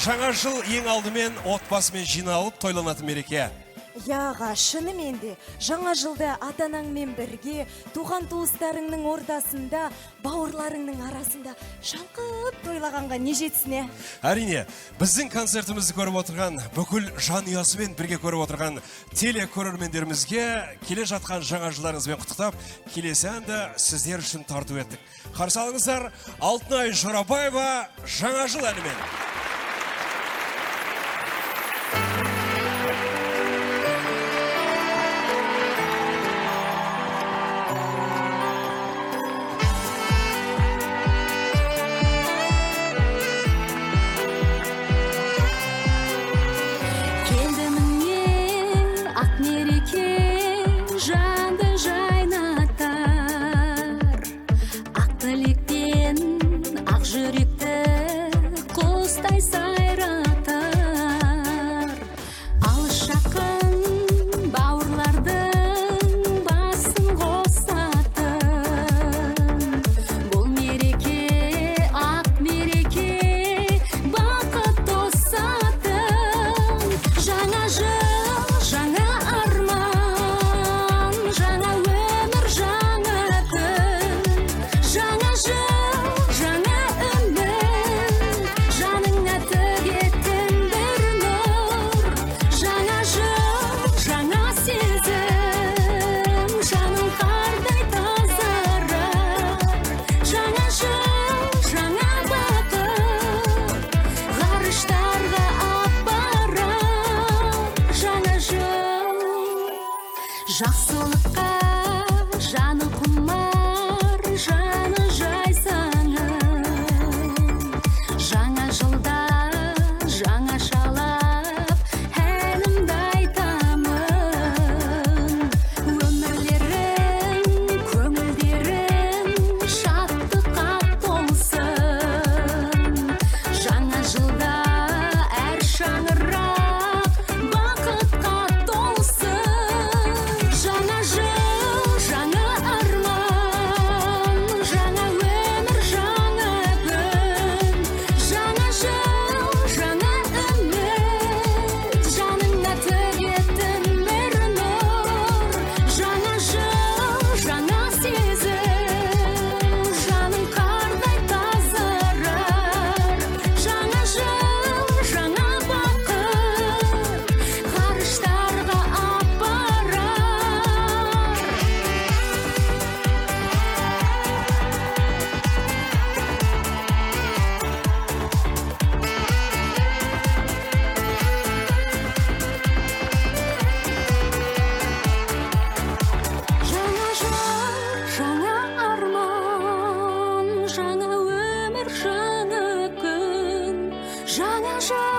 жаңа жыл ең алдымен отбасымен жиналып тойланатын мереке. Яға, шынымен де, жаңа жылда ата-анаңмен бірге, туған туыстарыңның ортасында, бауырларыңның арасында шаңқып тойлағанға не жетсіне? Әрине, біздің концертімізді көріп отырған, бүкіл жанұясымен бірге көріп отырған телекөрермендерімізге келе жатқан жаңа жылдарыңызбен құттықтап, келесі әнді сіздер үшін тарту еттік. Қарсы алыңыздар, Алтынай Жорабаева жаңа жыл әнімен. Жақсылыққа жаны құмар, жаны жайсаңым. Жаңа жылда жаңа шалап, әнімді айтамын. Өмірлерің, көңілдерің шаттыққа толсын. Жаңа жылда әр шаңырақ бақытқа толсын. Жаңа өмір, жаңа күн, жаңа жыл.